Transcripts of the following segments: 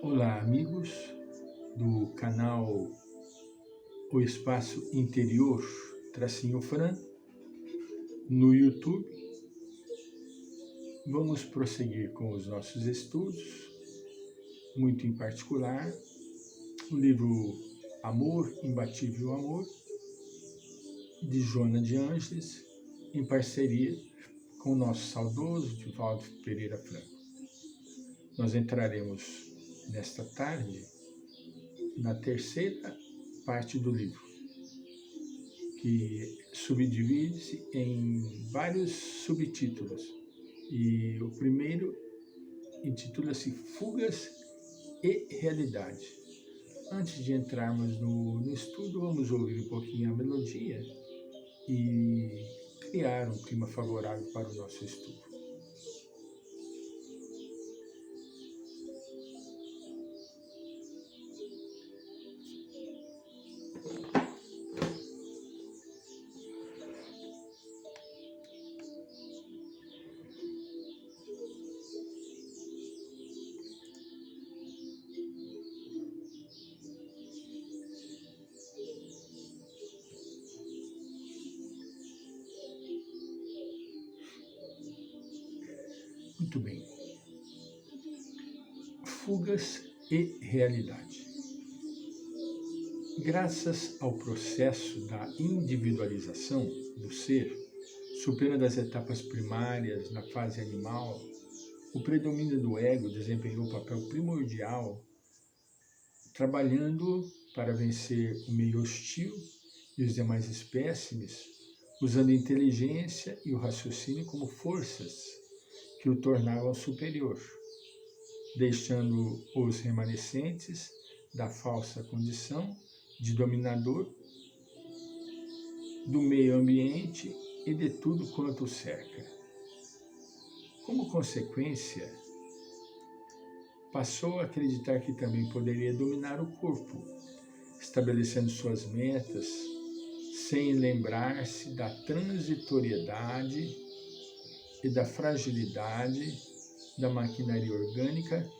Olá, amigos do canal O Espaço Interior Fran no YouTube. Vamos prosseguir com os nossos estudos, muito em particular, o livro Amor, Imbatível Amor, de Joana de Ângeles, em parceria com o nosso saudoso Divaldo Pereira Franco. Nós entraremos nesta tarde na terceira parte do livro, que subdivide-se em vários subtítulos. E o primeiro intitula-se Fugas e Realidade. Antes de entrarmos no estudo, vamos ouvir um pouquinho a melodia e criar um clima favorável para o nosso estudo. Muito bem. Fugas e realidade. Graças ao processo da individualização do ser, superando as etapas primárias na fase animal, o predomínio do ego desempenhou um papel primordial, trabalhando para vencer o meio hostil e os demais espécimes, usando a inteligência e o raciocínio como forças que o tornavam superior, deixando os remanescentes da falsa condição de dominador do meio ambiente e de tudo quanto o cerca. Como consequência, passou a acreditar que também poderia dominar o corpo, estabelecendo suas metas, sem lembrar-se da transitoriedade e da fragilidade da maquinaria orgânica,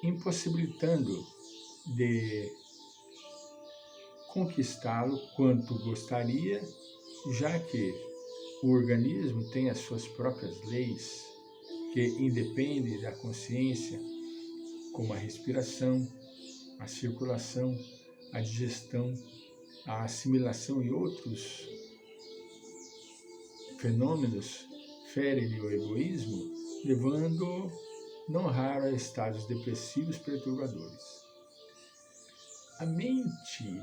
impossibilitando de conquistá-lo quanto gostaria, já que o organismo tem as suas próprias leis que independem da consciência, como a respiração, a circulação, a digestão, a assimilação e outros fenômenos ferem o egoísmo, levando não raro a estados depressivos perturbadores. A mente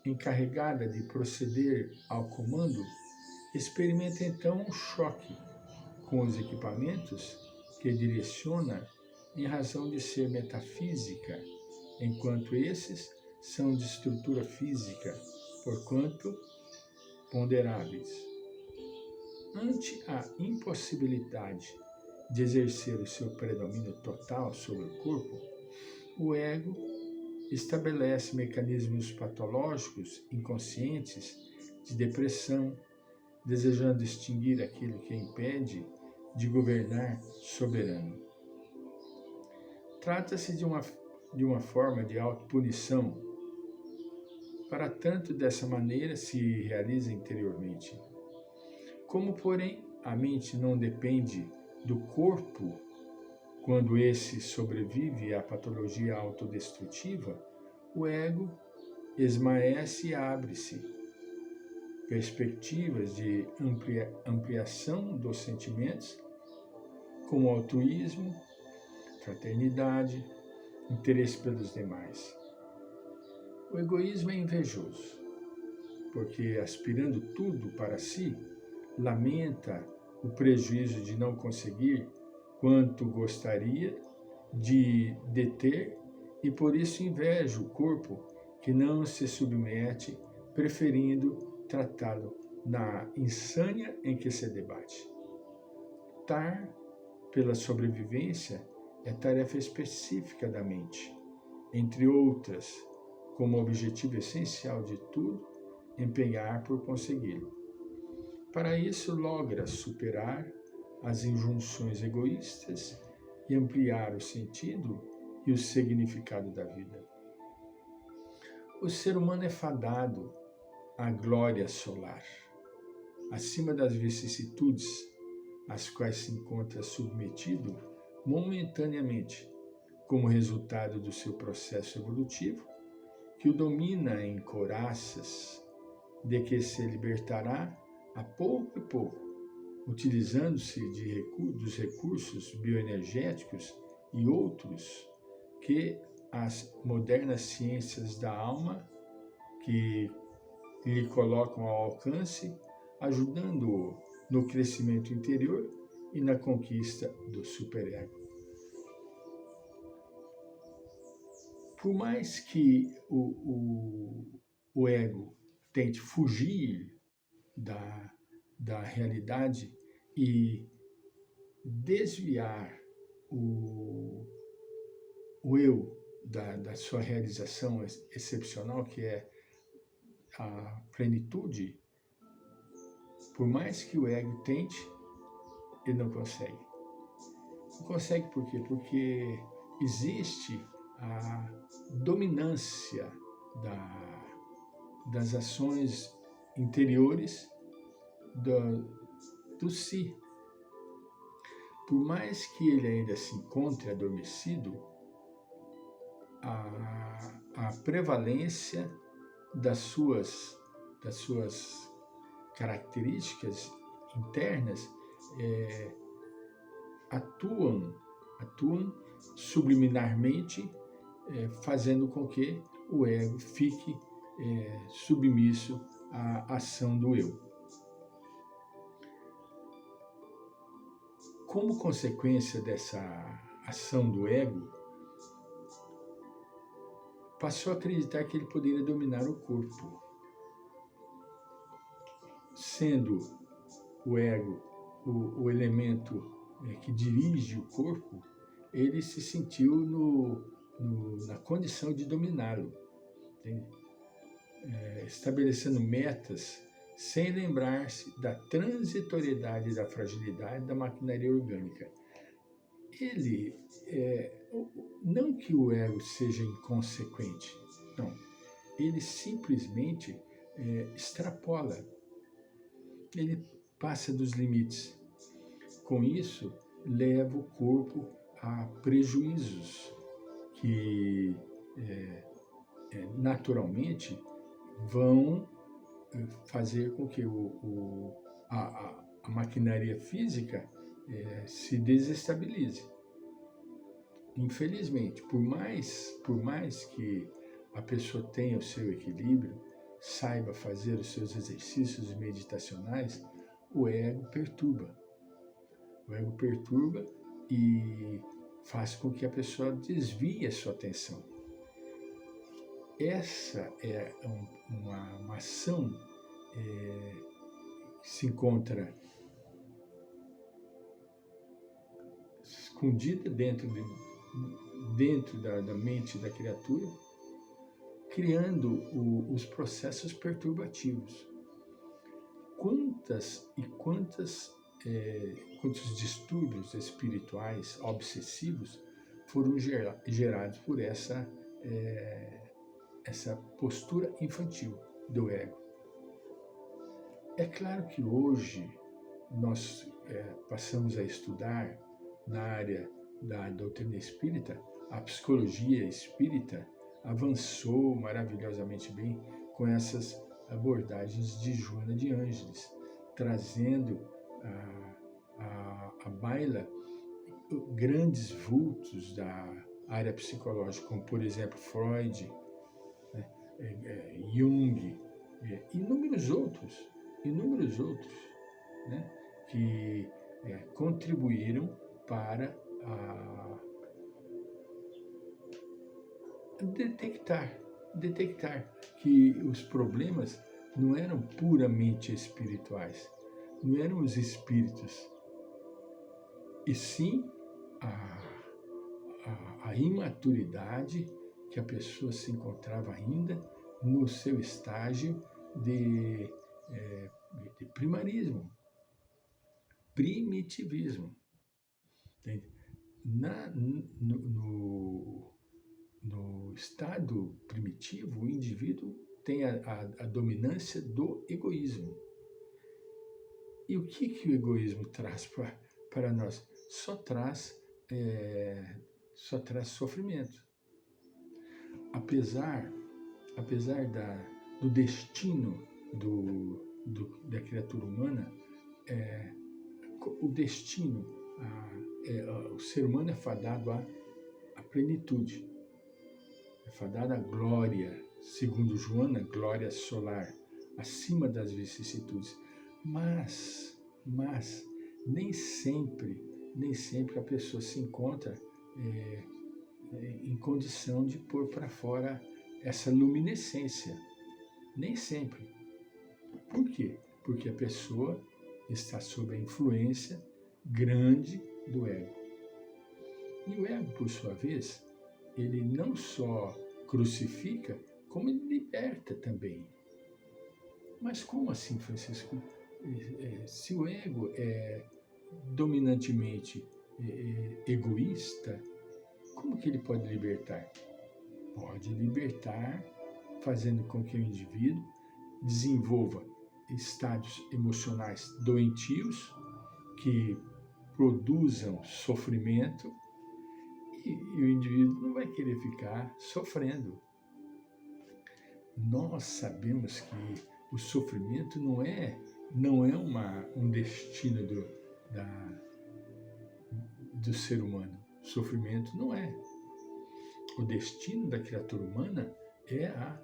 encarregada de proceder ao comando experimenta então um choque com os equipamentos que direciona em razão de ser metafísica, enquanto esses são de estrutura física, porquanto ponderáveis. Ante a impossibilidade de exercer o seu predomínio total sobre o corpo, o ego estabelece mecanismos patológicos inconscientes de depressão, desejando extinguir aquilo que impede de governar soberano. Trata-se de uma forma de autopunição, para tanto dessa maneira se realiza interiormente. Como, porém, a mente não depende do corpo quando esse sobrevive à patologia autodestrutiva, o ego esmaece e abre-se perspectivas de ampliação dos sentimentos, como altruísmo, fraternidade, interesse pelos demais. O egoísmo é invejoso, porque, aspirando tudo para si, lamenta o prejuízo de não conseguir quanto gostaria de deter e por isso inveja o corpo que não se submete, preferindo tratá-lo na insânia em que se debate. Lutar pela sobrevivência é tarefa específica da mente, entre outras, como objetivo essencial de tudo, empenhar por consegui-lo. Para isso, logra superar as injunções egoístas e ampliar o sentido e o significado da vida. O ser humano é fadado à glória solar, acima das vicissitudes às quais se encontra submetido momentaneamente, como resultado do seu processo evolutivo, que o domina em couraças, de que se libertará a pouco e pouco, utilizando-se dos recursos bioenergéticos e outros que as modernas ciências da alma que lhe colocam ao alcance, ajudando-o no crescimento interior e na conquista do superego. Por mais que o ego tente fugir da realidade e desviar o eu da sua realização excepcional, que é a plenitude, por mais que o ego tente, ele não consegue. Não consegue por quê? Porque existe a dominância das ações interiores do si. Por mais que ele ainda se encontre adormecido, a prevalência das suas características internas atuam subliminarmente, fazendo com que o ego fique submisso à ação do eu. Como consequência dessa ação do ego, passou a acreditar que ele poderia dominar o corpo. Sendo o ego o elemento que dirige o corpo, ele se sentiu na condição de dominá-lo, estabelecendo metas sem lembrar-se da transitoriedade e da fragilidade da maquinaria orgânica. Ele, não que o ego seja inconsequente, não, ele simplesmente extrapola, ele passa dos limites. Com isso, leva o corpo a prejuízos que naturalmente vão fazer com que a maquinaria física se desestabilize. Infelizmente, por mais que a pessoa tenha o seu equilíbrio, saiba fazer os seus exercícios meditacionais, o ego perturba. O ego perturba e faz com que a pessoa desvie a sua atenção. Essa é uma ação que se encontra escondida dentro da mente da criatura, criando os processos perturbativos. Quantos distúrbios espirituais obsessivos foram gerados por essa postura infantil do ego. É claro que hoje nós passamos a estudar na área da doutrina espírita, a psicologia espírita avançou maravilhosamente bem com essas abordagens de Joana de Ângeles, trazendo à baila grandes vultos da área psicológica, como, por exemplo, Freud, Jung, inúmeros outros, né, que contribuíram para detectar que os problemas não eram puramente espirituais, não eram os espíritos, e sim a imaturidade que a pessoa se encontrava ainda no seu estágio de primarismo, primitivismo. No estado primitivo, o indivíduo tem a dominância do egoísmo. E o que o egoísmo traz para nós? Só traz sofrimento. Apesar do destino da criatura humana, o destino, o ser humano é fadado à plenitude, é fadado à glória, segundo Joana, glória solar, acima das vicissitudes. Mas nem sempre a pessoa se encontra em condição de pôr para fora essa luminescência. Nem sempre. Por quê? Porque a pessoa está sob a influência grande do ego. E o ego, por sua vez, ele não só crucifica, como ele liberta também. Mas como assim, Francisco? Se o ego é dominantemente egoísta, como que ele pode libertar? Pode libertar fazendo com que o indivíduo desenvolva estados emocionais doentios que produzam sofrimento e o indivíduo não vai querer ficar sofrendo. Nós sabemos que o sofrimento não é um destino do ser humano. O sofrimento não é. O destino da criatura humana é a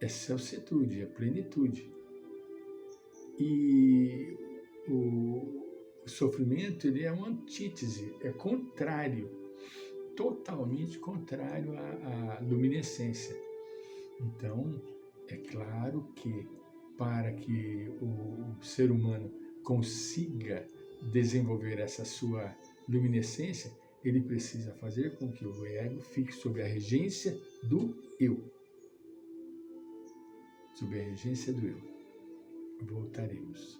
excelsetude, a plenitude. E o sofrimento, ele é uma antítese, é contrário, totalmente contrário à luminescência. Então, é claro que para que o ser humano consiga desenvolver essa sua luminescência, ele precisa fazer com que o ego fique sob a regência do eu. Sob a regência do eu. Voltaremos.